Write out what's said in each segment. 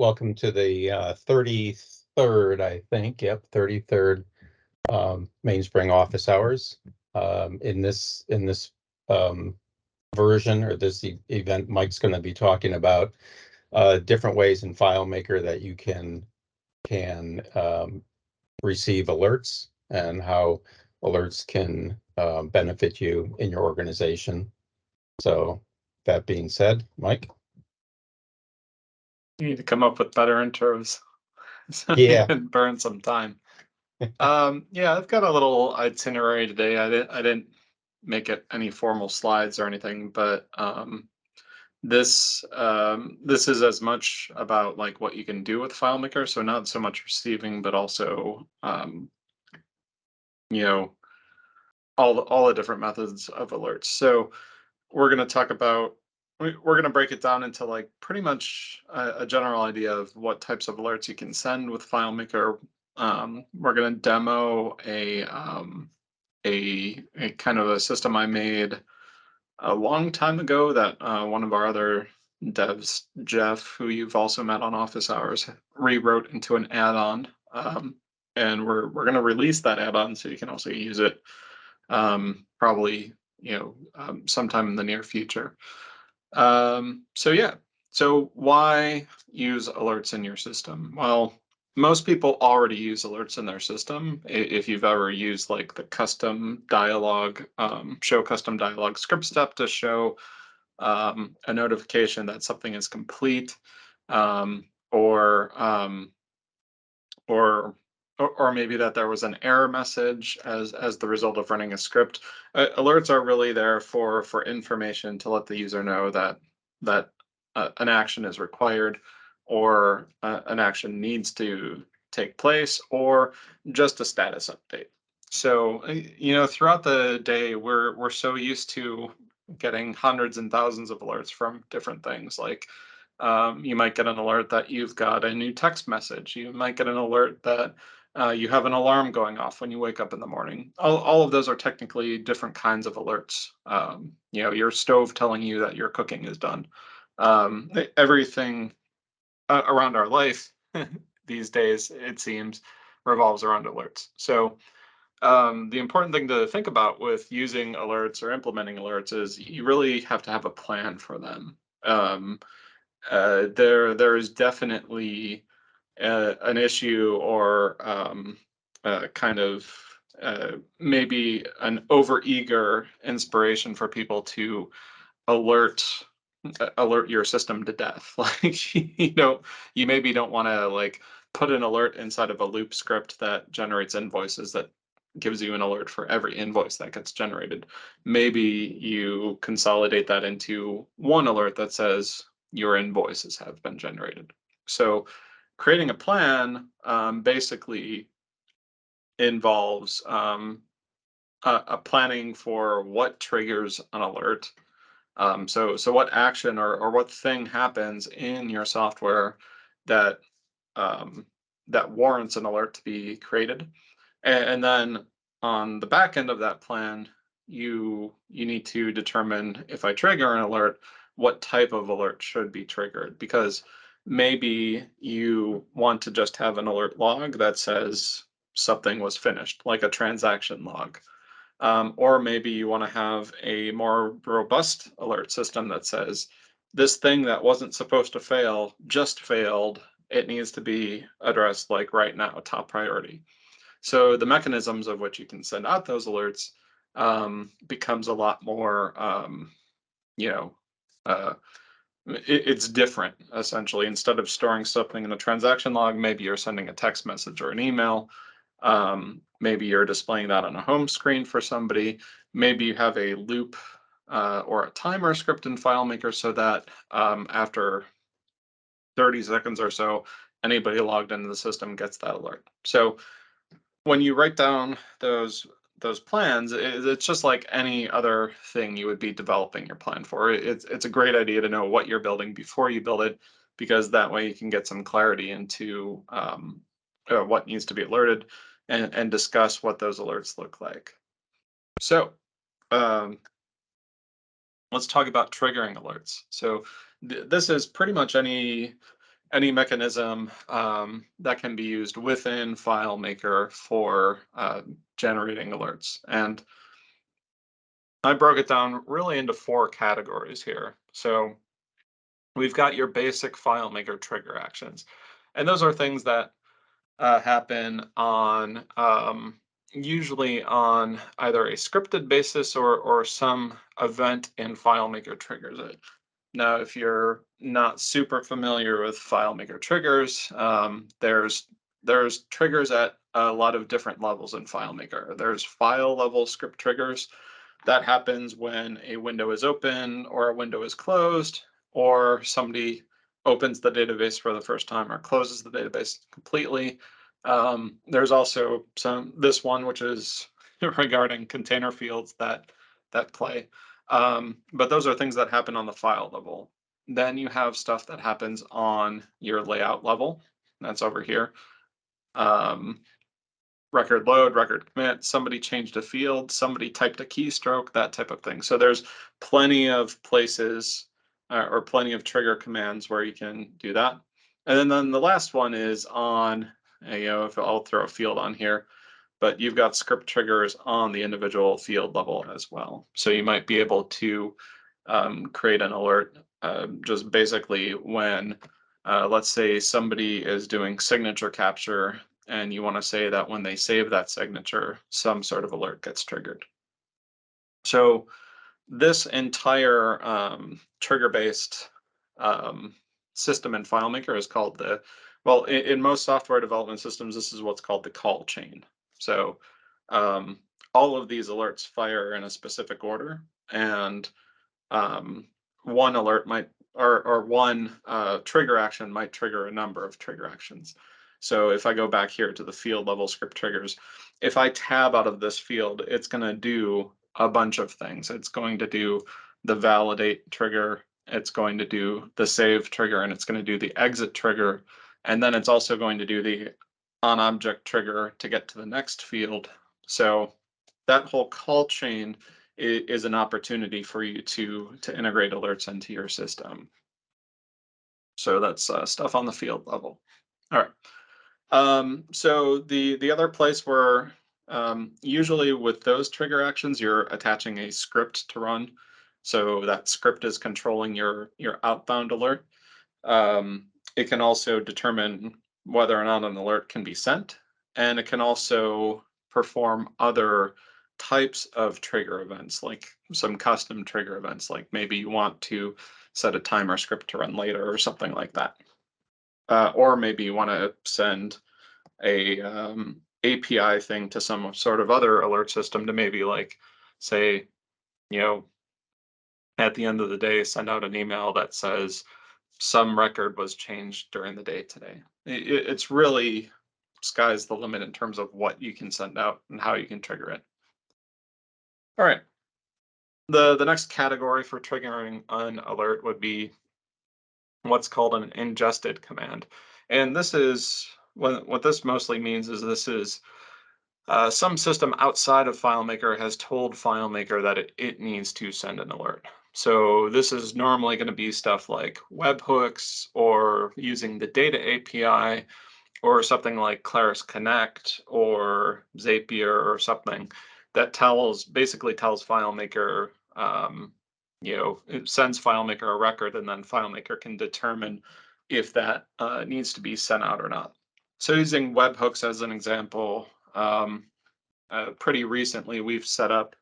welcome to the 33rd, I think. Yep, 33rd Mainspring office hours. In this version or this event, Mike's going to be talking about different ways in FileMaker that you can receive alerts and how alerts can benefit you in your organization. So that being said, Mike. You need to come up with better intros so Yeah. you can burn some time. Yeah, I've got a little itinerary today. I didn't make it any formal slides or anything, but this is as much about like what you can do with FileMaker, so not so much receiving, but also you know, all the different methods of alerts. So we're going to talk about we're going to break it down into like pretty much a general idea of what types of alerts you can send with FileMaker. We're going to demo a kind of a system I made a long time ago that one of our other devs, Jeff, who you've also met on Office Hours, rewrote into an add-on. And we're going to release that add-on so you can also use it probably sometime in the near future. So yeah, so why use alerts in your system? Well, most people already use alerts in their system. If you've ever used like the custom dialog, show custom dialog script step to show a notification that something is complete, or maybe that there was an error message as the result of running a script. Alerts are really there for information to let the user know that an action is required, or an action needs to take place, or just a status update. So throughout the day, we're so used to getting hundreds and thousands of alerts from different things. Like you might get an alert that you've got a new text message. You might get an alert that you have an alarm going off when you wake up in the morning. All of those are technically different kinds of alerts. Your stove telling you that your cooking is done. Everything around our life these days, it seems, revolves around alerts. So the important thing to think about with using alerts or implementing alerts is you really have to have a plan for them. There is definitely an issue, or kind of maybe an overeager inspiration for people to alert your system to death. Like you maybe don't want to like put an alert inside of a loop script that generates invoices that gives you an alert for every invoice that gets generated. Maybe you consolidate that into one alert that says your invoices have been generated. So creating a plan basically involves a planning for what triggers an alert. So what action or what thing happens in your software that that warrants an alert to be created, and then on the back end of that plan, you need to determine, if I trigger an alert, what type of alert should be triggered. Because maybe you want to just have an alert log that says something was finished, like a transaction log. Or maybe you want to have a more robust alert system that says this thing that wasn't supposed to fail just failed. It needs to be addressed like right now, top priority. So the mechanisms of which you can send out those alerts becomes a lot more, it's different, essentially. Instead of storing something in a transaction log, maybe you're sending a text message or an email. Maybe you're displaying that on a home screen for somebody. Maybe you have a loop or a timer script in FileMaker so that after 30 seconds or so, anybody logged into the system gets that alert. So when you write down those plans, it's just like any other thing you would be developing your plan for. It's a great idea to know what you're building before you build it, because that way you can get some clarity into what needs to be alerted, and discuss what those alerts look like. So let's talk about triggering alerts. So this is pretty much any any mechanism that can be used within FileMaker for generating alerts. And I broke it down really into 4 categories here. So we've got your basic FileMaker trigger actions. And those are things that happen on usually on either a scripted basis or some event in FileMaker triggers it. Now, if you're not super familiar with FileMaker triggers, there's triggers at a lot of different levels in FileMaker. There's file level script triggers. That happens when a window is open or a window is closed, or somebody opens the database for the first time or closes the database completely. There's also this one, which is regarding container fields that play. But those are things that happen on the file level. Then you have stuff that happens on your layout level. That's over here. Record load, record commit, somebody changed a field, somebody typed a keystroke, that type of thing. So there's plenty of places or plenty of trigger commands where you can do that. And then the last one is on, if I'll throw a field on here, but you've got script triggers on the individual field level as well. So you might be able to create an alert just basically when, let's say somebody is doing signature capture and you want to say that when they save that signature, some sort of alert gets triggered. So this entire trigger-based system in FileMaker is called in most software development systems, this is what's called the call chain. So all of these alerts fire in a specific order, and one alert might, or one trigger action might trigger a number of trigger actions. So if I go back here to the field level script triggers, if I tab out of this field, it's going to do a bunch of things. It's going to do the validate trigger, it's going to do the save trigger, and it's going to do the exit trigger. And then it's also going to do the on object trigger to get to the next field. So that whole call chain is an opportunity for you to integrate alerts into your system. So that's stuff on the field level. All right. So the other place where usually with those trigger actions, you're attaching a script to run. So that script is controlling your outbound alert. It can also determine whether or not an alert can be sent, and it can also perform other types of trigger events, like some custom trigger events, like maybe you want to set a timer script to run later or something like that. Or maybe you want to send a API thing to some sort of other alert system to maybe like say, at the end of the day, send out an email that says some record was changed during the day today. It's really sky's the limit in terms of what you can send out and how you can trigger it. All right. The next category for triggering an alert would be what's called an ingested command. And this is what this mostly means is this is some system outside of FileMaker has told FileMaker that it needs to send an alert. So this is normally going to be stuff like webhooks or using the data API or something like Claris Connect or Zapier or something that basically tells FileMaker, it sends FileMaker a record, and then FileMaker can determine if that needs to be sent out or not. So using webhooks as an example, pretty recently we've set up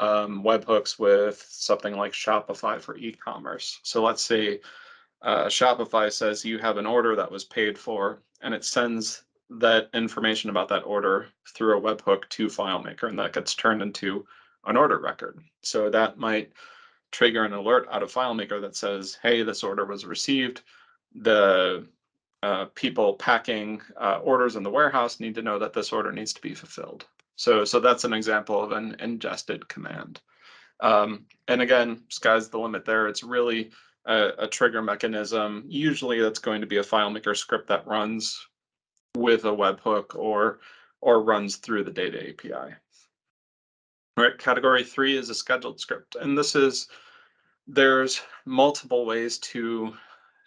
webhooks with something like Shopify for e-commerce. So let's say Shopify says you have an order that was paid for, and it sends that information about that order through a webhook to FileMaker, and that gets turned into an order record. So that might trigger an alert out of FileMaker that says, hey, this order was received. The people packing orders in the warehouse need to know that this order needs to be fulfilled. So that's an example of an ingested command. And again, sky's the limit there. It's really a trigger mechanism. Usually that's going to be a FileMaker script that runs with a webhook or runs through the data API. All right, category 3 is a scheduled script. And there's multiple ways to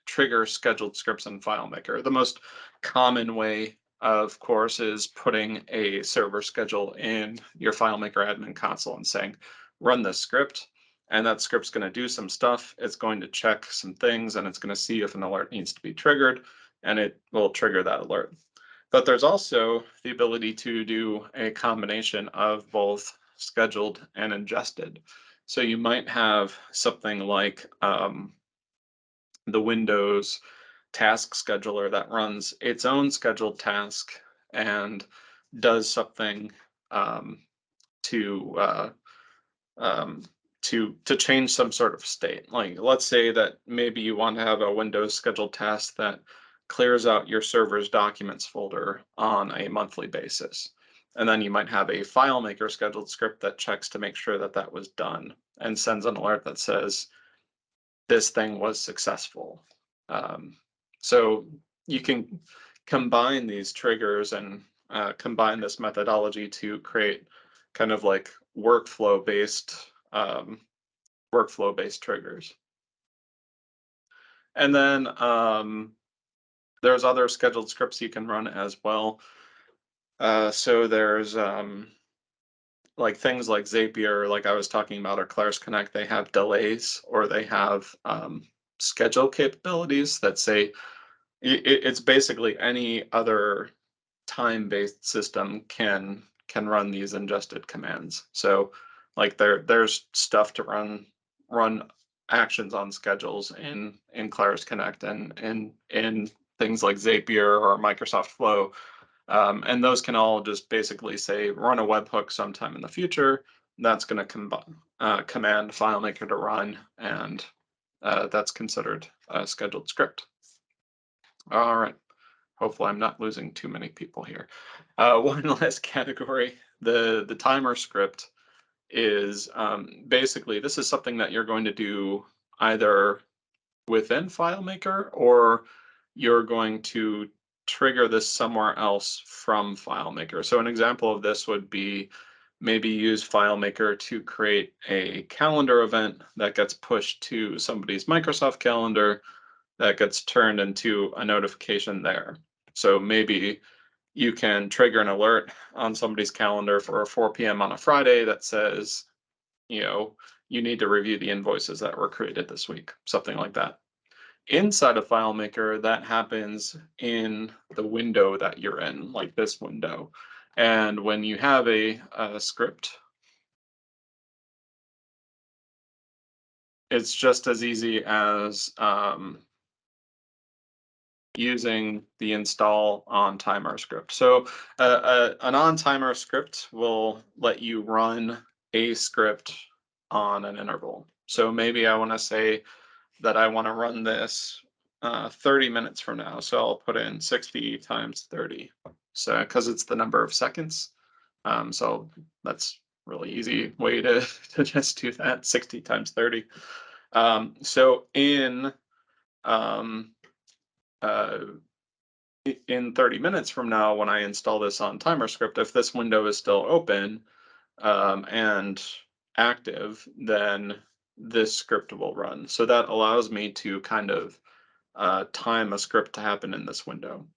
trigger scheduled scripts in FileMaker. The most common way, of course, is putting a server schedule in your FileMaker admin console and saying, run this script. And that script's going to do some stuff. It's going to check some things, and it's going to see if an alert needs to be triggered, and it will trigger that alert. But there's also the ability to do a combination of both scheduled and ingested. So you might have something like the Windows task scheduler that runs its own scheduled task and does something to to change some sort of state. Like, let's say that maybe you want to have a Windows scheduled task that clears out your server's documents folder on a monthly basis. And then you might have a FileMaker scheduled script that checks to make sure that that was done and sends an alert that says this thing was successful. So you can combine these triggers and combine this methodology to create kind of like workflow-based triggers. And then there's other scheduled scripts you can run as well. So there's like things like Zapier, like I was talking about, or Claris Connect. They have delays, or they have schedule capabilities that say it's basically any other time-based system can run these ingested commands. So like there's stuff to run actions on schedules in Claris Connect and in things like Zapier or Microsoft Flow. And those can all just basically say run a webhook sometime in the future. That's going to command FileMaker to run, and that's considered a scheduled script. All right. Hopefully I'm not losing too many people here. One last category, the timer script is basically, this is something that you're going to do either within FileMaker, or you're going to trigger this somewhere else from FileMaker. So an example of this would be maybe use FileMaker to create a calendar event that gets pushed to somebody's Microsoft calendar that gets turned into a notification there. So maybe you can trigger an alert on somebody's calendar for 4 p.m. on a Friday that says, you know, you need to review the invoices that were created this week, something like that. Inside of FileMaker, that happens in the window that you're in, like this window. And when you have a script, it's just as easy as using the install on timer script. So an on timer script will let you run a script on an interval. So maybe I want to say that I want to run this 30 minutes from now. So I'll put in 60 times 30. So because it's the number of seconds. So that's really easy way to just do that, 60 times 30. So in 30 minutes from now, when I install this on timer script, if this window is still open and active, then this script will run. So that allows me to kind of time a script to happen in this window.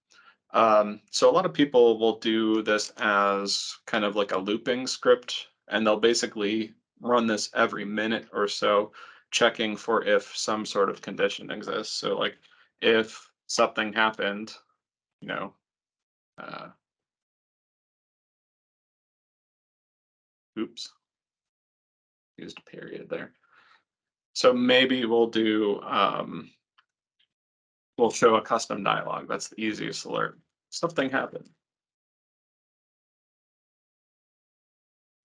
So a lot of people will do this as kind of like a looping script, and they'll basically run this every minute or so, checking for if some sort of condition exists. So like if something happened, you know, oops, used a period there. So maybe we'll do, we'll show a custom dialog. That's the easiest alert. Something happened.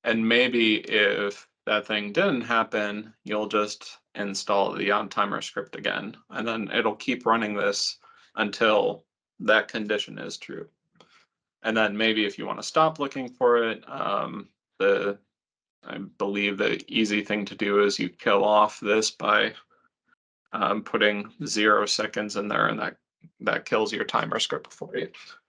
And maybe if that thing didn't happen, you'll just install the on timer script again, and then it'll keep running this until that condition is true. And then maybe if you want to stop looking for it, I believe the easy thing to do is you kill off this by putting 0 seconds in there, and that kills your timer script for you.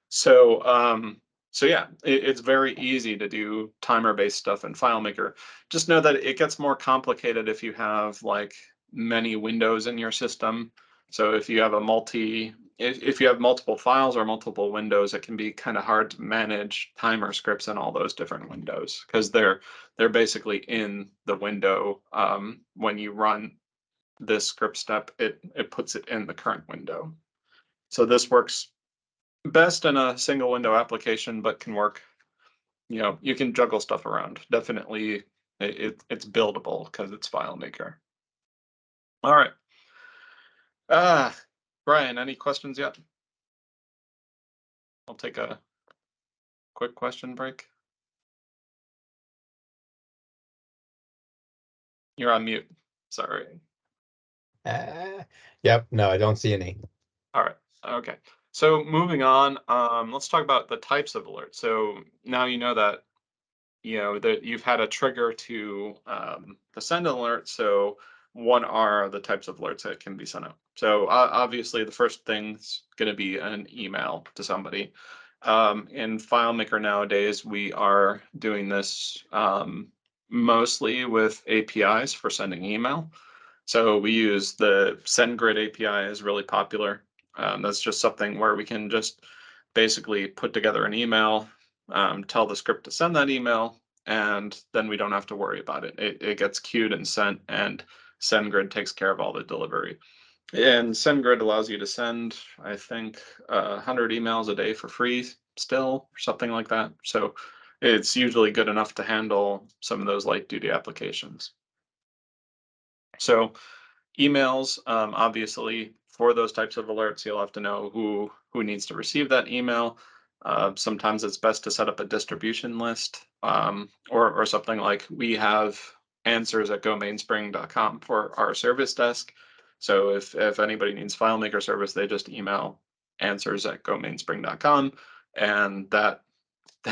So so yeah, it's very easy to do timer-based stuff in FileMaker. Just know that it gets more complicated if you have like many windows in your system. So if you have if you have multiple files or multiple windows, it can be kind of hard to manage timer scripts in all those different windows because they're basically in the window. When you run this script step, it puts it in the current window. So this works best in a single window application, but can work, you can juggle stuff around. Definitely it's buildable because it's FileMaker. All right. Brian, any questions yet? I'll take a quick question break. You're on mute. Sorry. Yep, no, I don't see any. All right. Okay. So moving on, let's talk about the types of alerts. So now you know that that you've had a trigger to send an alert. So what are the types of alerts that can be sent out? So obviously the first thing's going to be an email to somebody. In FileMaker nowadays, we are doing this mostly with APIs for sending email. So we use the SendGrid API is really popular. That's just something where we can just basically put together an email, tell the script to send that email, and then we don't have to worry about it. It gets queued and sent, and SendGrid takes care of all the delivery. And SendGrid allows you to send, I think, 100 emails a day for free still, or something like that. So it's usually good enough to handle some of those light duty applications. So emails, obviously, for those types of alerts, you'll have to know who needs to receive that email. Sometimes it's best to set up a distribution list, or something like we have answers at gomainspring.com for our service desk. So if anybody needs FileMaker service, they just email answers at gomainspring.com, and that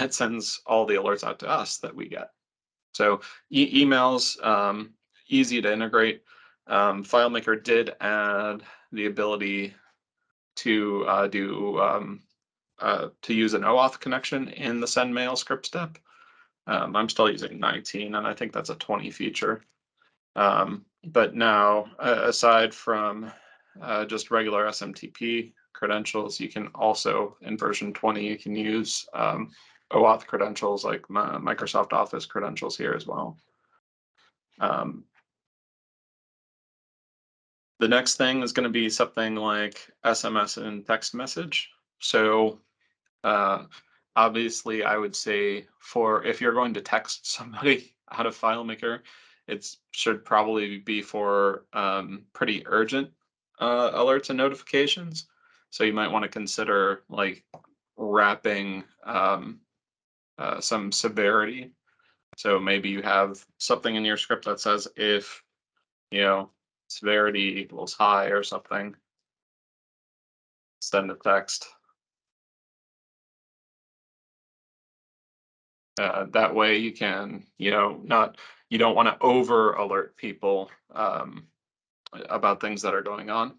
sends all the alerts out to us that we get. So emails, easy to integrate. FileMaker did add the ability to to use an OAuth connection in the send mail script step. I'm still using 19, and I think that's a 20 feature. But now, aside from just regular SMTP credentials, you can also, in version 20, you can use OAuth credentials like Microsoft Office credentials here as well. The next thing is going to be something like SMS and text message. So obviously, I would say if you're going to text somebody out of FileMaker, it should probably be for pretty urgent alerts and notifications. So you might want to consider like wrapping some severity. So maybe you have something in your script that says if severity equals high or something, send a text. That way you can, you don't want to over alert people about things that are going on.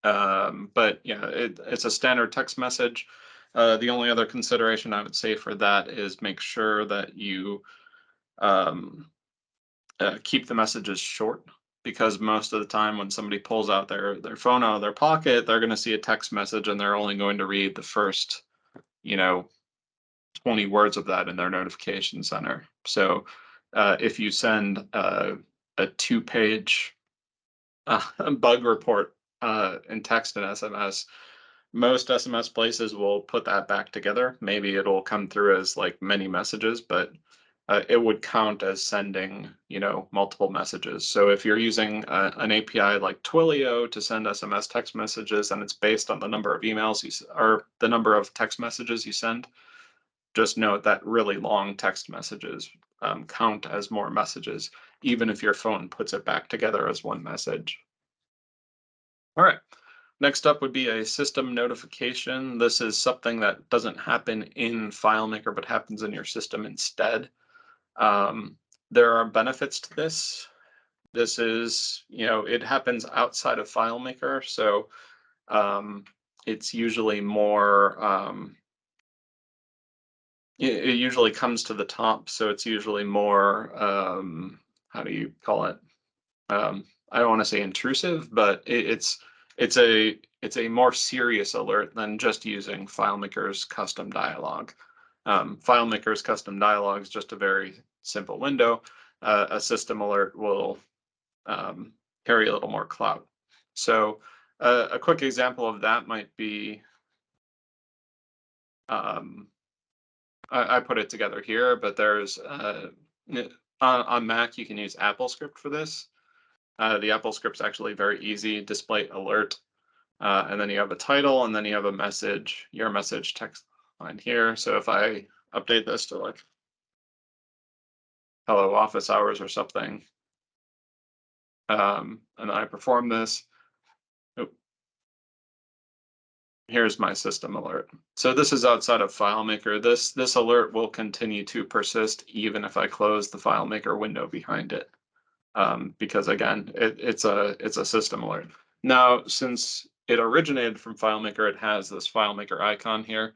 But yeah, it's a standard text message. The only other consideration I would say for that is make sure that you keep the messages short, because most of the time when somebody pulls out their phone out of their pocket, they're going to see a text message and they're only going to read the first 20 words of that in their notification center. So if you send a 2-page bug report in text and SMS, most SMS places will put that back together. Maybe it'll come through as like many messages, but it would count as sending, multiple messages. So if you're using an API like Twilio to send SMS text messages, and it's based on the number of emails or the number of text messages you send, just note that really long text messages count as more messages, even if your phone puts it back together as one message. All right. Next up would be a system notification. This is something that doesn't happen in FileMaker, but happens in your system instead. There are benefits to this. This is, it happens outside of FileMaker, so it's usually more, it usually comes to the top, so it's usually more, how do you call it? I don't want to say intrusive, but it's a more serious alert than just using FileMaker's custom dialog. FileMaker's custom dialog is just a very simple window. A system alert will carry a little more clout. So a quick example of that might be, I put it together here, but there's on Mac, you can use AppleScript for this. The AppleScript's actually very easy, display alert, and then you have a title, and then you have a message, your message text line here. So if I update this to like hello office hours or something, and then I perform this, here's my system alert. So this is outside of FileMaker. This alert will continue to persist even if I close the FileMaker window behind it, because again, it's a system alert. Now, since it originated from FileMaker, it has this FileMaker icon here,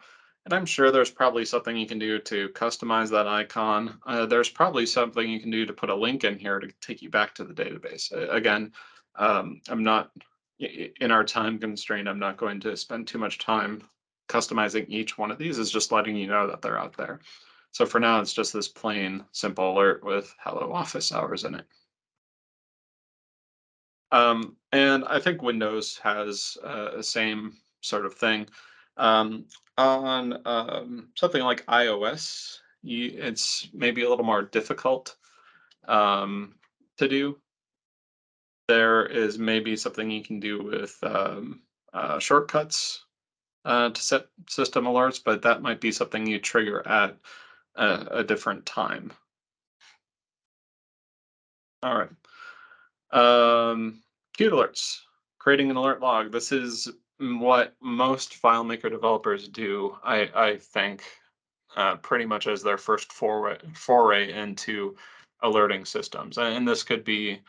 and I'm sure there's probably something you can do to customize that icon. There's probably something you can do to put a link in here to take you back to the database. Again, I'm not, in our time constraint, I'm not going to spend too much time customizing each one of these. It's just letting you know that they're out there. So for now, it's just this plain simple alert with hello office hours in it. And I think Windows has the same sort of thing. On something like iOS, it's maybe a little more difficult to do. There is maybe something you can do with shortcuts to set system alerts, but that might be something you trigger at a different time. All right. Queued alerts, creating an alert log. This is what most FileMaker developers do, I think, pretty much as their first foray into alerting systems. And this could be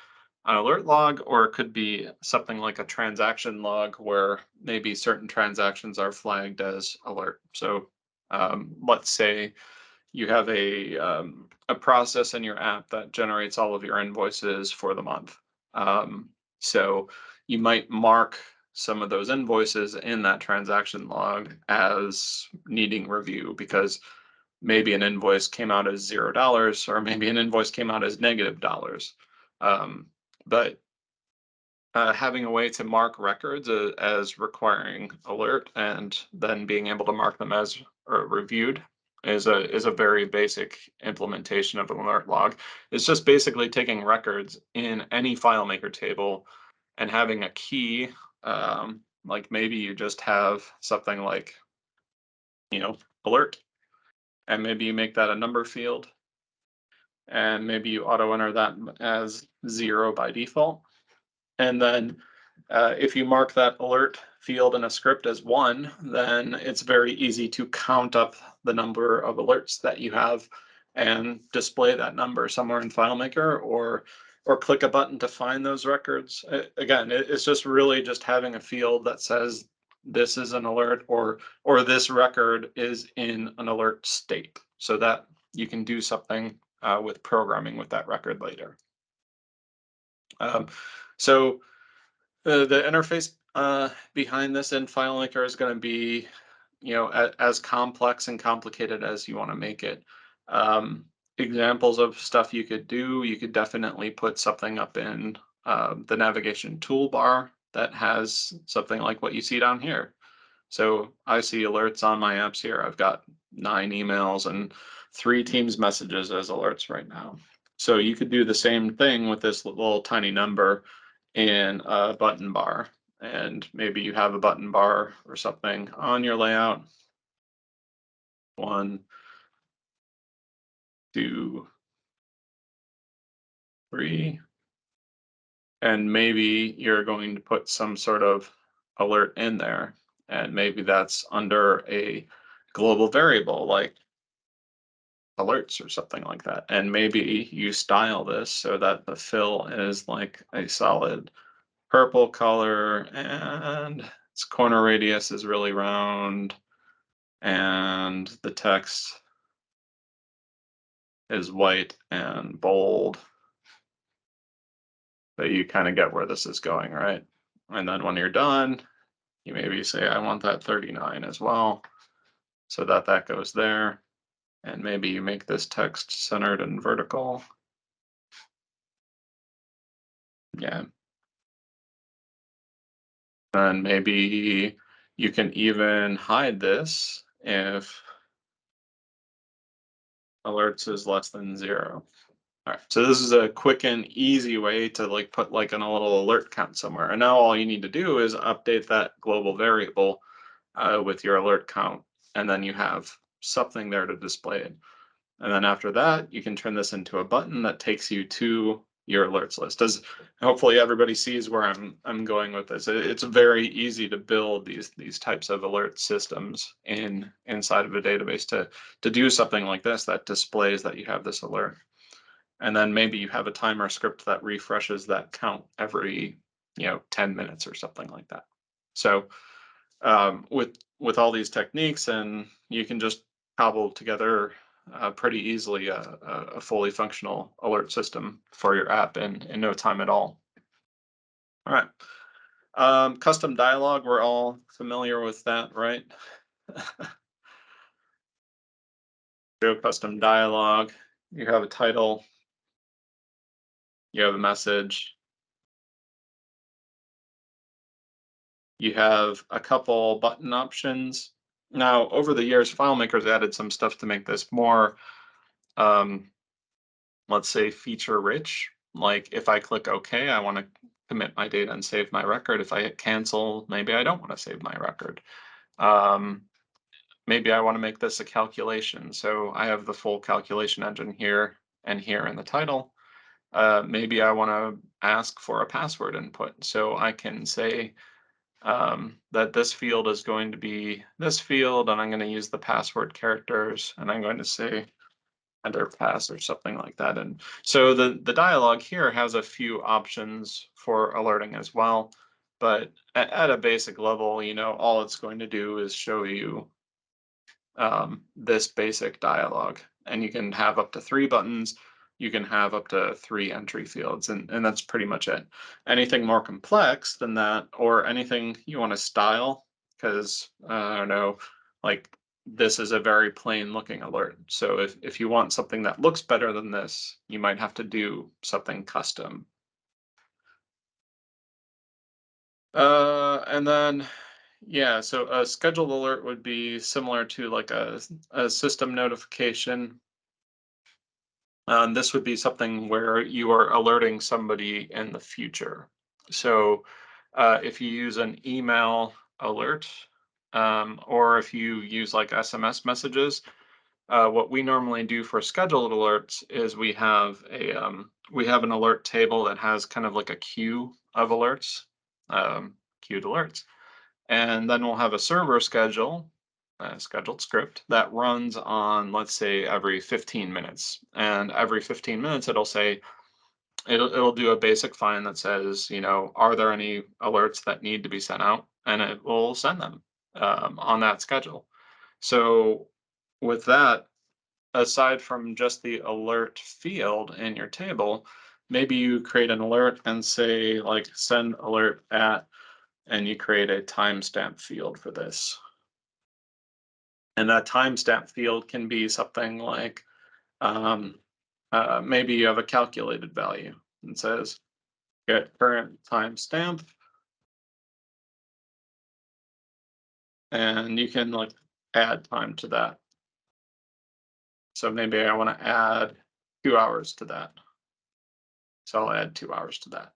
an alert log, or it could be something like a transaction log where maybe certain transactions are flagged as alert. So let's say you have a process in your app that generates all of your invoices for the month. So you might mark some of those invoices in that transaction log as needing review because maybe an invoice came out as $0 or maybe an invoice came out as -$. But having a way to mark records as requiring alert and then being able to mark them as reviewed is a very basic implementation of an alert log. It's just basically taking records in any FileMaker table and having a key, like maybe you just have something like, alert, and maybe you make that a number field, and maybe you auto enter that as 0 by default. And then if you mark that alert field in a script as 1, then it's very easy to count up the number of alerts that you have and display that number somewhere in FileMaker, or click a button to find those records. Again, it's just really just having a field that says this is an alert, or this record is in an alert state, so that you can do something with programming with that record later. So the interface behind this in FileMaker is going to be, as complex and complicated as you want to make it. Examples of stuff you could do, you could definitely put something up in the navigation toolbar that has something like what you see down here. So I see alerts on my apps here. I've got 9 emails and 3 Teams messages as alerts right now. So you could do the same thing with this little tiny number in a button bar. And maybe you have a button bar or something on your layout. 1, 2, 3. And maybe you're going to put some sort of alert in there. And maybe that's under a global variable like alerts or something like that. And maybe you style this so that the fill is like a solid purple color and its corner radius is really round and the text is white and bold. But you kind of get where this is going, right? And then when you're done, you maybe say, I want that 39 as well, so that that goes there. And maybe you make this text centered and vertical. Yeah. And maybe you can even hide this if alerts is less than 0. All right, so this is a quick and easy way to like put like in a little alert count somewhere. And now all you need to do is update that global variable with your alert count, and then you have something there to display it. And then after that, you can turn this into a button that takes you to your alerts list. As hopefully everybody sees where I'm going with this. It's very easy to build these types of alert systems inside of a database to do something like this that displays that you have this alert. And then maybe you have a timer script that refreshes that count every 10 minutes or something like that. So with all these techniques, and you can just cobble together pretty easily a fully functional alert system for your app in no time at all. All right. Custom dialog, we're all familiar with that, right? Show custom dialog. You have a title. You have a message. You have a couple button options. Now, over the years, FileMaker's added some stuff to make this more, let's say, feature rich. Like if I click OK, I want to commit my data and save my record. If I hit cancel, maybe I don't want to save my record. Maybe I want to make this a calculation. So I have the full calculation engine here and here in the title. Maybe I want to ask for a password input. So I can say that this field is going to be this field, and I'm going to use the password characters, and I'm going to say enter pass or something like that. And so the dialog here has a few options for alerting as well. But at a basic level, all it's going to do is show you this basic dialog. And you can have up to 3 buttons. You can have up to 3 entry fields, and that's pretty much it. Anything more complex than that, or anything you want to style, because I don't know, like this is a very plain looking alert. So if you want something that looks better than this, you might have to do something custom. And then, yeah, so a scheduled alert would be similar to like a system notification. This would be something where you are alerting somebody in the future. So if you use an email alert, or if you use like SMS messages, what we normally do for scheduled alerts is we have an alert table that has kind of like a queue of alerts, queued alerts, and then we'll have a server schedule, a scheduled script that runs on, let's say, every 15 minutes. And every 15 minutes, it'll say, it'll do a basic find that says, are there any alerts that need to be sent out? And it will send them on that schedule. So with that, aside from just the alert field in your table, maybe you create an alert and say like send alert at, and you create a timestamp field for this. And that timestamp field can be something like maybe you have a calculated value and says get current timestamp, and you can like add time to that. So maybe I want to add 2 hours to that. So I'll add 2 hours to that.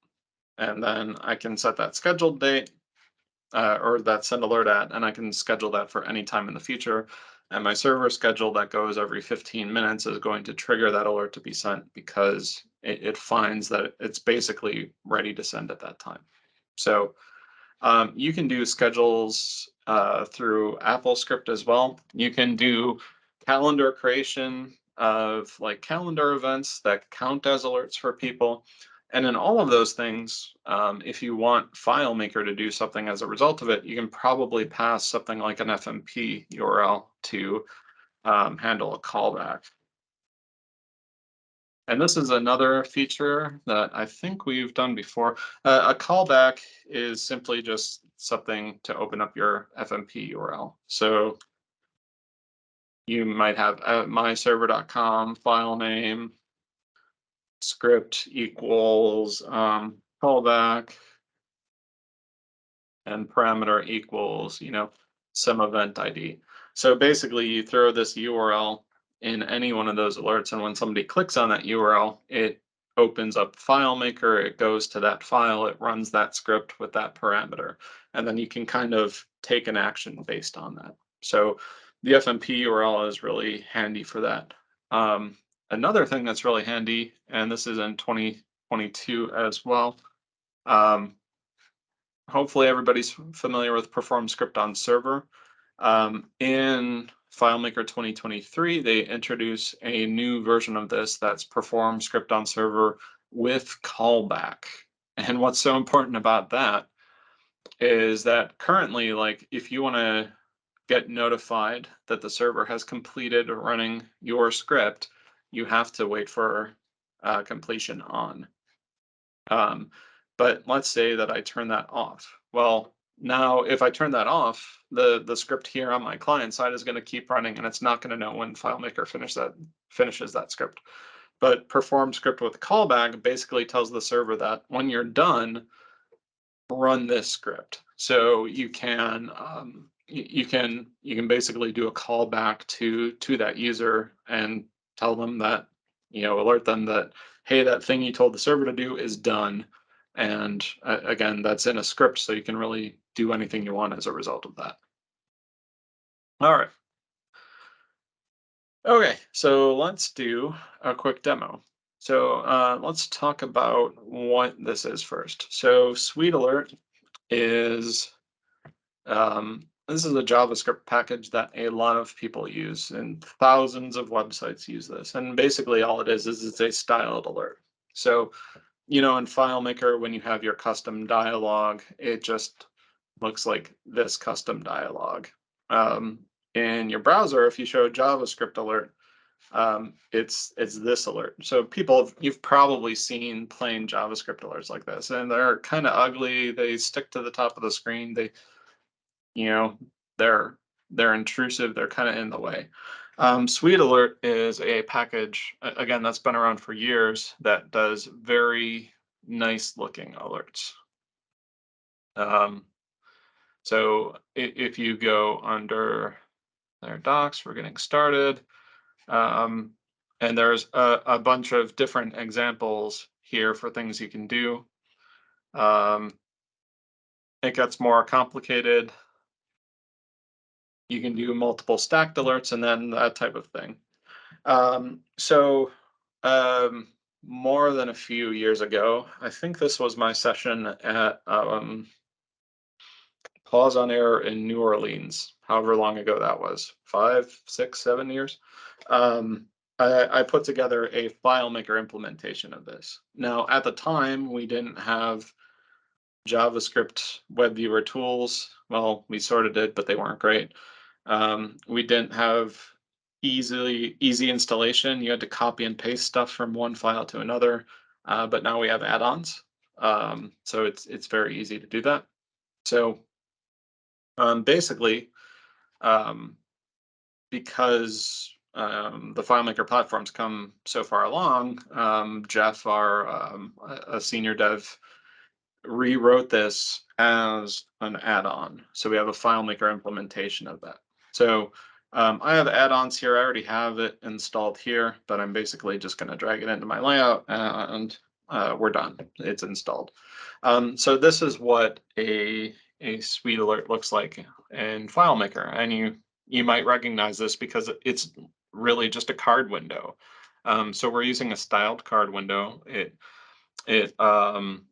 And then I can set that scheduled date or that send alert at, and I can schedule that for any time in the future. And my server schedule that goes every 15 minutes is going to trigger that alert to be sent because it finds that it's basically ready to send at that time. So you can do schedules through AppleScript as well. You can do calendar creation of like calendar events that count as alerts for people. And in all of those things, if you want FileMaker to do something as a result of it, you can probably pass something like an FMP URL to handle a callback. And this is another feature that I think we've done before. A callback is simply just something to open up your FMP URL. So you might have myserver.com file name, script equals callback, and parameter equals, some event ID. So basically you throw this URL in any one of those alerts, and when somebody clicks on that URL, it opens up FileMaker, it goes to that file, it runs that script with that parameter, and then you can kind of take an action based on that. So the FMP URL is really handy for that. Another thing that's really handy, and this is in 2022 as well, hopefully everybody's familiar with Perform Script on Server. In FileMaker 2023, they introduce a new version of this that's Perform Script on Server with callback. And what's so important about that is that currently, like if you want to get notified that the server has completed running your script, you have to wait for completion on. But let's say that I turn that off. Well, now if I turn that off, the script here on my client side is going to keep running, and it's not going to know when FileMaker finishes that script. But Perform Script with callback basically tells the server that when you're done, run this script. So you can you can basically do a callback to that user and tell them that, alert them that, hey, that thing you told the server to do is done. And again, that's in a script, so you can really do anything you want as a result of that. All right. Okay, so let's do a quick demo. So let's talk about what this is first. So SweetAlert is this is a JavaScript package that a lot of people use, and thousands of websites use this. And basically all it is it's a styled alert. So, in FileMaker, when you have your custom dialog, it just looks like this custom dialog. In your browser, if you show a JavaScript alert, it's this alert. So you've probably seen plain JavaScript alerts like this, and they're kind of ugly. They stick to the top of the screen. You know, they're intrusive. They're kind of in the way. SweetAlert is a package, again, that's been around for years, that does very nice looking alerts. So if you go under their docs, we're getting started. And there's a bunch of different examples here for things you can do. It gets more complicated. You can do multiple stacked alerts and then that type of thing. So more than a few years ago, I think this was my session at Pause on Air in New Orleans, however long ago that was, 5, 6, 7 years. I put together a FileMaker implementation of this. Now, at the time, we didn't have JavaScript web viewer tools. Well, we sort of did, but they weren't great. We didn't have easy installation. You had to copy and paste stuff from one file to another, but now we have add-ons. So it's very easy to do that. So basically, because the FileMaker platform's come so far along, Jeff, a senior dev, rewrote this as an add-on. So we have a FileMaker implementation of that. So I have add-ons here. I already have it installed here, but I'm basically just going to drag it into my layout and we're done. It's installed. So this is what a SweetAlert looks like in FileMaker. And you might recognize this because it's really just a card window. So we're using a styled card window. It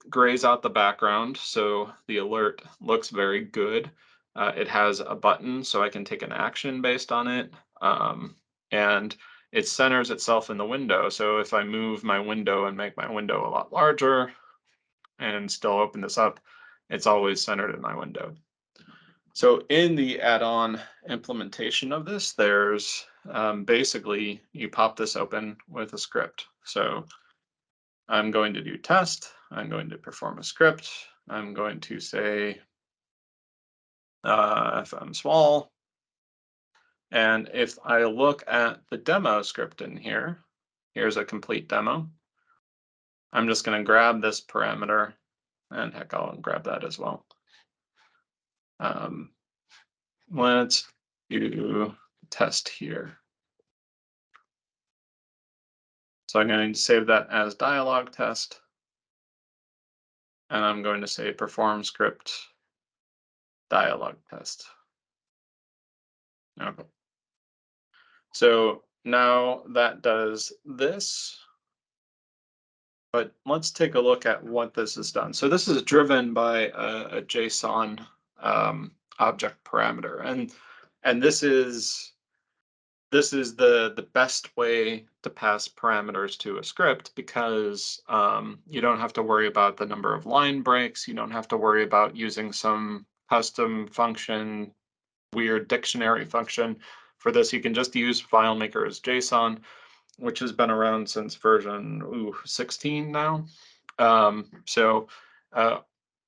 grays out the background, so the alert looks very good. It has a button, so I can take an action based on it. And it centers itself in the window. So if I move my window and make my window a lot larger and still open this up, it's always centered in my window. So in the add-on implementation of this, there's basically you pop this open with a script. So I'm going to do test. I'm going to perform a script. I'm going to say FM small. And if I look at the demo script in here, here's a complete demo. I'm just going to grab this parameter, and heck, I'll grab that as well. Let's do test here. So I'm going to save that as dialog test. And I'm going to say perform script dialog test. Okay. So now that does this. But let's take a look at what this has done. So this is driven by a JSON object parameter, and this is the best way to pass parameters to a script because you don't have to worry about the number of line breaks. You don't have to worry about using some custom function, weird dictionary function. For this, you can just use FileMaker as JSON, which has been around since version 16 now. So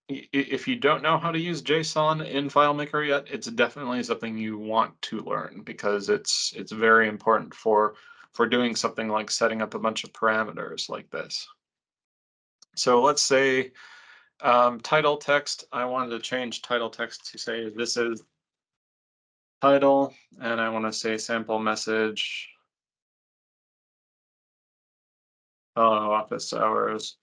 if you don't know how to use JSON in FileMaker yet, it's definitely something you want to learn because it's very important for doing something like setting up a bunch of parameters like this. So let's say title text. I wanted to change title text to say this is title, and I want to say sample message. Hello, office hours.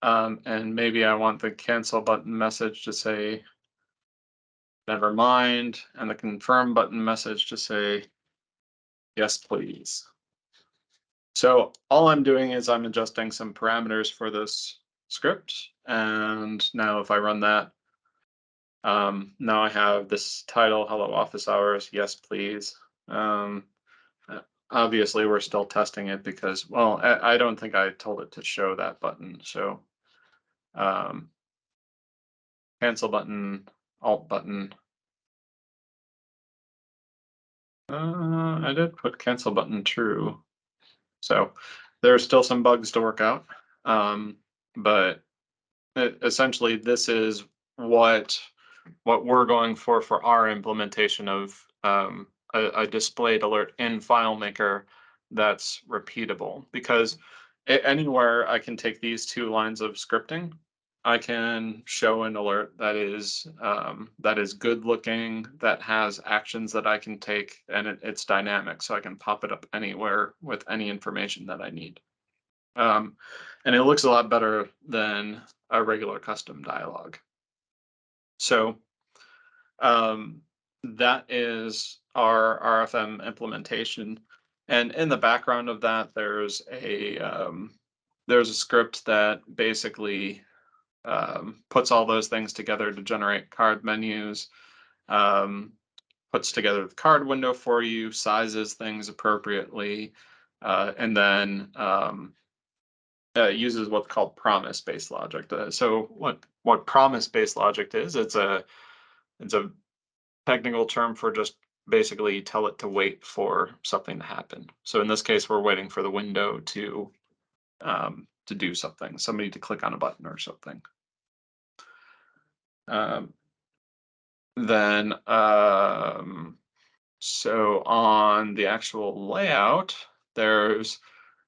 And maybe I want the cancel button message to say never mind, and the confirm button message to say yes, please. So all I'm doing is I'm adjusting some parameters for this script. And now if I run that, now I have this title, hello office hours, yes, please. Obviously we're still testing it because, well, I don't think I told it to show that button. So cancel button, alt button. I did put cancel button true. So there are still some bugs to work out. But essentially this is what we're going for our implementation of a displayed alert in FileMaker that's repeatable, because anywhere I can take these two lines of scripting, I can show an alert that is good looking, that has actions that I can take, and it's dynamic, so I can pop it up anywhere with any information that I need. And it looks a lot better than a regular custom dialog. So that is our RFM implementation. And in the background of that, there's a script that basically puts all those things together to generate card menus, puts together the card window for you, sizes things appropriately, and then uses what's called promise-based logic. So what promise-based logic is, it's a technical term for just basically tell it to wait for something to happen. So in this case, we're waiting for the window to do something, somebody to click on a button or something. Then so on the actual layout, there's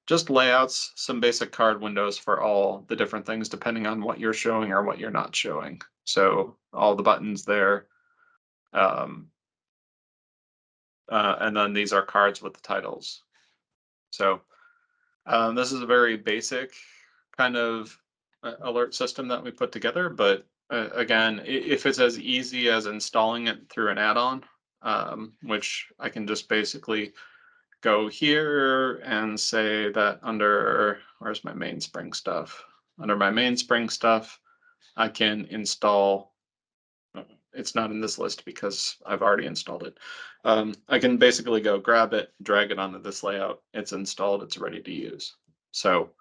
just layouts, some basic card windows for all the different things depending on what you're showing or what you're not showing. So all the buttons there. And then these are cards with the titles. So this is a very basic kind of alert system that we put together. But again, if it's as easy as installing it through an add-on, which I can just basically go here and say that under, where's my mainspring stuff? Under my mainspring stuff, I can install, it's not in this list because I've already installed it. I can basically go grab it, drag it onto this layout. It's installed, it's ready to use. So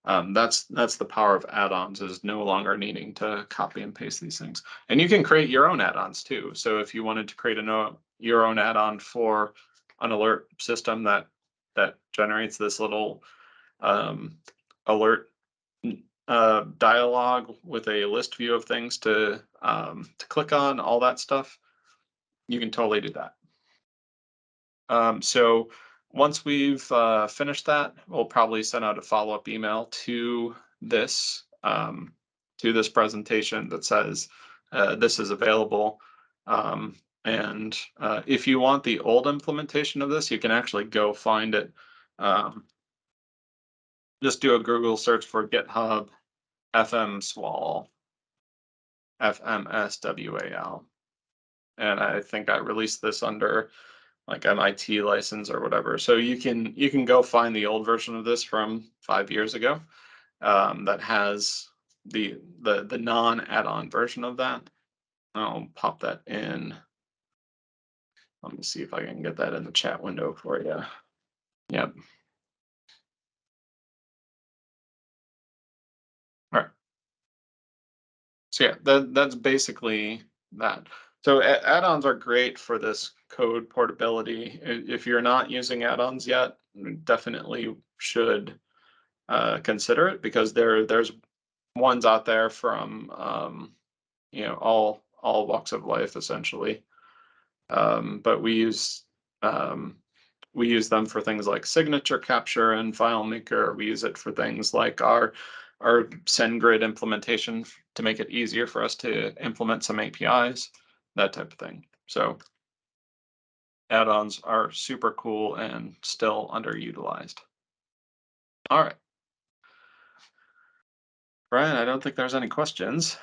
That's the power of add-ons, is no longer needing to copy and paste these things. And you can create your own add-ons too. So if you wanted to create your own add-on for an alert system that generates this little alert dialog with a list view of things to click on, all that stuff, you can totally do that. So once we've finished that, we'll probably send out a follow-up email to this presentation that says this is available. And if you want the old implementation of this, you can actually go find it. Just do a Google search for GitHub FMSWAL, FMSWAL. And I think I released this under like MIT license or whatever. So you can go find the old version of this from 5 years ago that has the non-add-on version of that. I'll pop that in. Let me see if I can get that in the chat window for you. Yep. All right. So yeah, that's basically that. So add-ons are great for this code portability. If you're not using add-ons yet, definitely should consider it, because there's ones out there from all walks of life essentially. But we use them for things like signature capture and FileMaker. We use it for things like our SendGrid implementation to make it easier for us to implement some APIs, that type of thing. So add-ons are super cool and still underutilized. All right. Brian, I don't think there's any questions.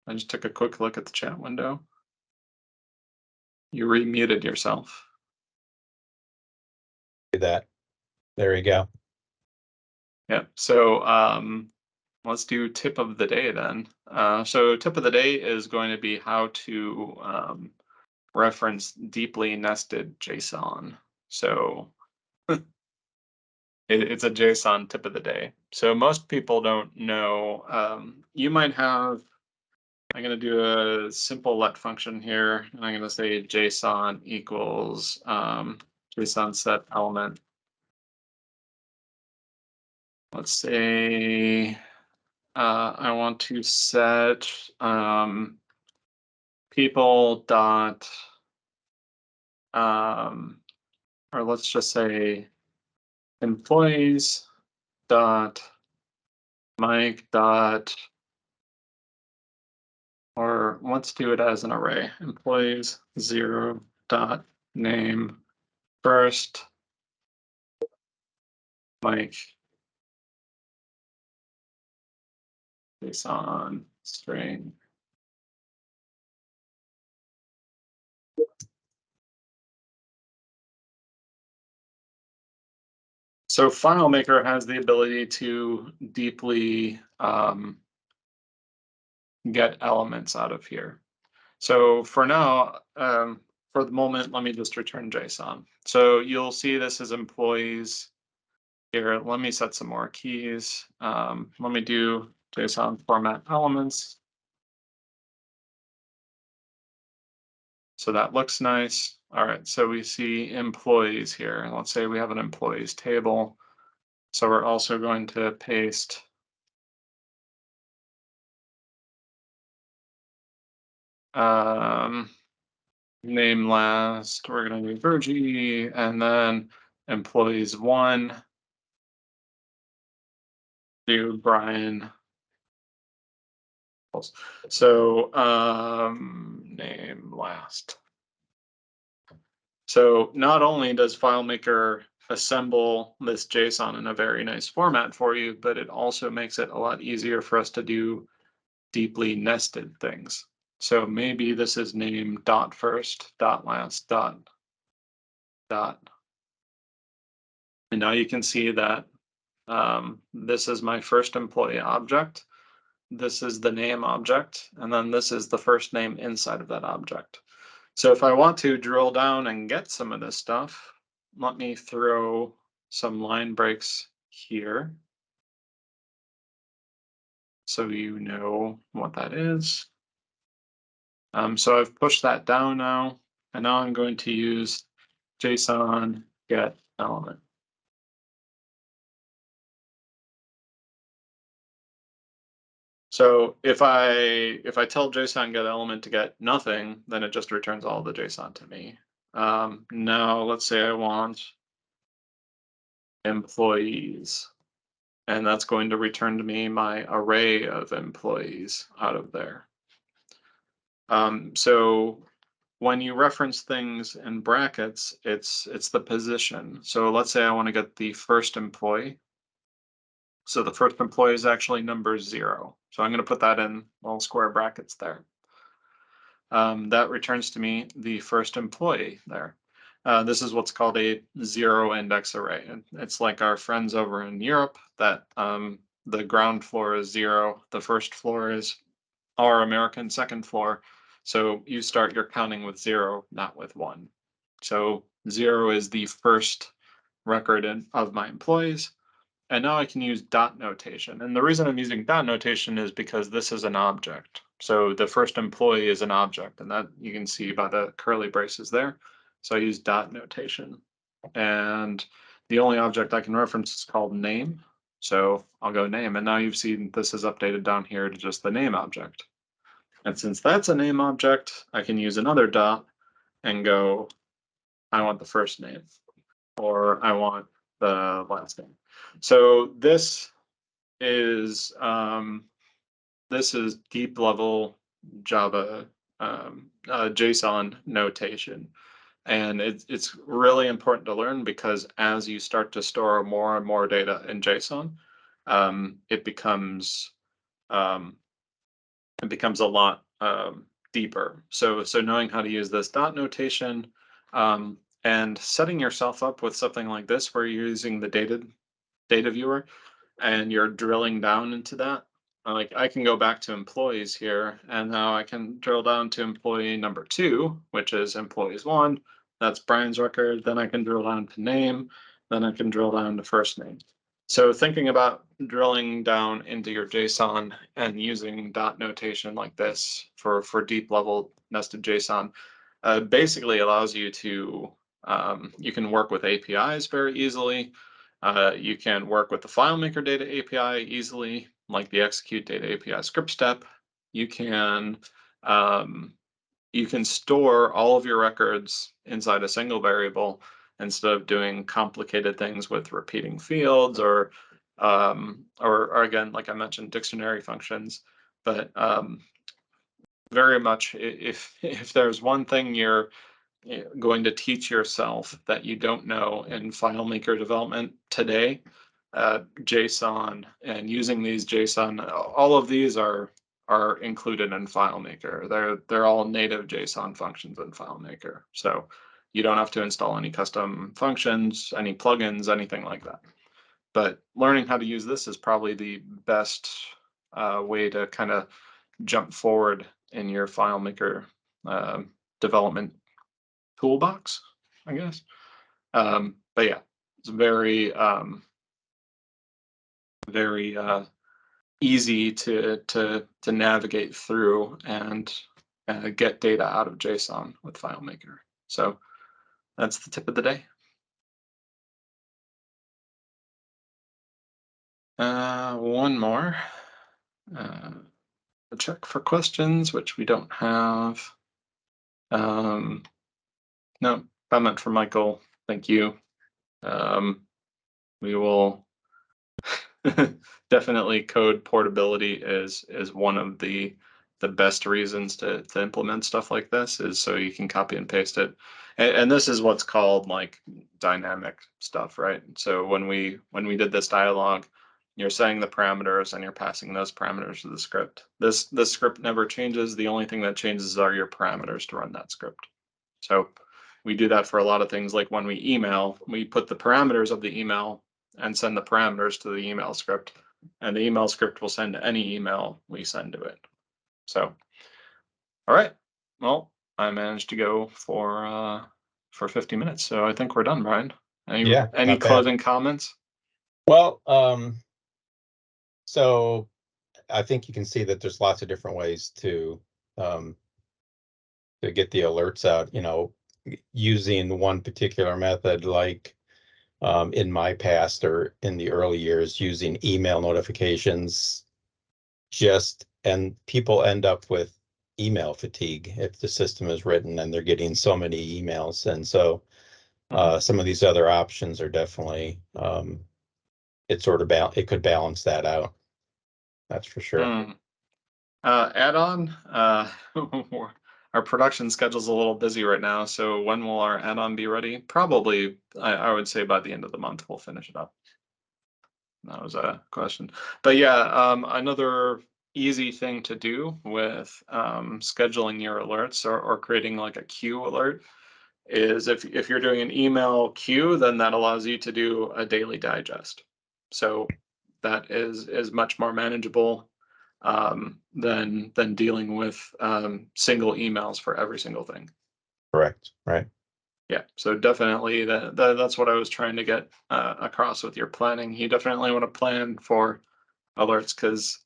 I just took a quick look at the chat window. You remuted yourself. Do that. There you go. Yeah. So let's do tip of the day then. So tip of the day is going to be how to reference deeply nested JSON. So it's a JSON tip of the day. So most people don't know. You might have. I'm going to do a simple let function here, and I'm going to say JSON equals JSON set element. Let's say I want to set people dot, or let's just say employees dot Mike dot, or let's do it as an array, employees 0 dot name first Mike JSON string. So FileMaker has the ability to deeply get elements out of here. So for now, for the moment, let me just return JSON. So you'll see this as employees here. Let me set some more keys. Let me do JSON format elements. So that looks nice. All right, so we see employees here. Let's say we have an employees table. So we're also going to paste name last. We're going to do Virgie, and then employees 1, do Brian. So name last. So not only does FileMaker assemble this JSON in a very nice format for you, but it also makes it a lot easier for us to do deeply nested things. So maybe this is name dot first dot last dot. And now you can see that this is my first employee object. This is the name object, and then this is the first name inside of that object. So if I want to drill down and get some of this stuff, let me throw some line breaks here. so you know what that is. So I've pushed that down now, and now I'm going to use JSON get element. So if I tell JSON get element to get nothing, then it just returns all the JSON to me. Now let's say I want employees, and that's going to return to me my array of employees out of there. So when you reference things in brackets, it's the position. So let's say I want to get the first employee. So the first employee is actually number 0. So I'm going to put that in little square brackets there. That returns to me the first employee there. This is what's called a 0 index array. And it's like our friends over in Europe that the ground floor is 0. The first floor is our American second floor. So you start your counting with 0, not with 1. So 0 is the first record of my employees. And now I can use dot notation. And the reason I'm using dot notation is because this is an object. So the first employee is an object, and that you can see by the curly braces there. So I use dot notation. And the only object I can reference is called name. So I'll go name. And now you've seen this is updated down here to just the name object. And since that's a name object, I can use another dot and go, I want the first name, or I want the last name. So this is deep level Java JSON notation. And it's really important to learn because as you start to store more and more data in JSON, it becomes a lot deeper. So knowing how to use this dot notation and setting yourself up with something like this where you're using the data viewer and you're drilling down into that. Like I can go back to employees here, and now I can drill down to employee number 2, which is employees 1. That's Brian's record. Then I can drill down to name. Then I can drill down to first name. So thinking about drilling down into your JSON and using dot notation like this for deep level nested JSON basically allows you to, you can work with APIs very easily. You can work with the FileMaker Data API easily, like the Execute Data API script step. You can store all of your records inside a single variable instead of doing complicated things with repeating fields or again, like I mentioned, dictionary functions. But very much, if there's one thing you're going to teach yourself that you don't know in FileMaker development today, JSON and using these JSON, all of these are included in FileMaker. They're all native JSON functions in FileMaker. So you don't have to install any custom functions, any plugins, anything like that. But learning how to use this is probably the best way to kind of jump forward in your FileMaker development toolbox, I guess. But yeah, it's very easy to navigate through and get data out of JSON with FileMaker. So that's the tip of the day. One more. Check for questions, which we don't have. No, comment from Michael. Thank you. We will definitely code portability is one of the best reasons to implement stuff like this, is so you can copy and paste it. And this is what's called like dynamic stuff, right? So when we did this dialogue, you're setting the parameters and you're passing those parameters to the script. This script never changes. The only thing that changes are your parameters to run that script. So we do that for a lot of things, like when we email, we put the parameters of the email and send the parameters to the email script, and the email script will send any email we send to it. So, all right, well, I managed to go for 50 minutes, so I think we're done, Brian. Any closing comments? Well, so I think you can see that there's lots of different ways to get the alerts out, you know, using one particular method, like in my past or in the early years, using email notifications, and people end up with email fatigue if the system is written and they're getting so many emails. And so some of these other options are definitely, it could balance that out. That's for sure. Add-on, our production schedule's a little busy right now, so when will our add-on be ready? Probably, I would say by the end of the month, we'll finish it up. That was a question. But yeah, another easy thing to do with scheduling your alerts or creating like a queue alert is if you're doing an email queue, then that allows you to do a daily digest. So that is much more manageable than dealing with single emails for every single thing. Correct. Right. Yeah, so definitely that's what I was trying to get across with your planning. You definitely want to plan for alerts because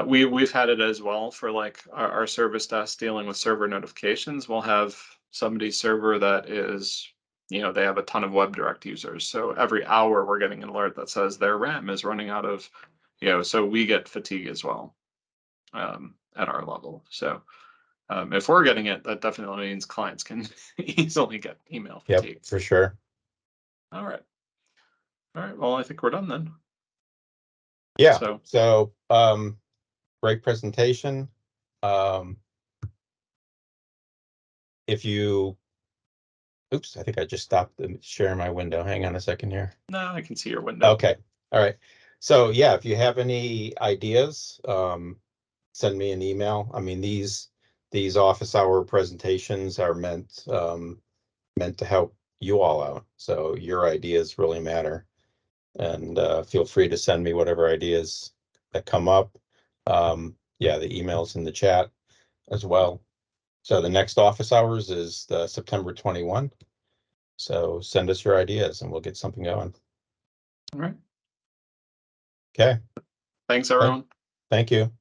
we've had it as well for like our service desk dealing with server notifications. We'll have somebody's server that is, you know, they have a ton of WebDirect users. So every hour we're getting an alert that says their RAM is running out of, you know, so we get fatigue as well at our level. So if we're getting it, that definitely means clients can easily get email fatigue. Yep, for sure. All right. All right. Well, I think we're done then. Yeah. So Great presentation. If you, oops, I think I just stopped sharing my window. Hang on a second here. no, I can see your window. Okay. All right. So yeah, if you have any ideas, send me an email. I mean, these office hour presentations are meant to help you all out. So your ideas really matter. And feel free to send me whatever ideas that come up. Yeah, the email's in the chat as well. So the next office hours is the September 21. So send us your ideas and we'll get something going. All right. Okay. Thanks, everyone. Thank you.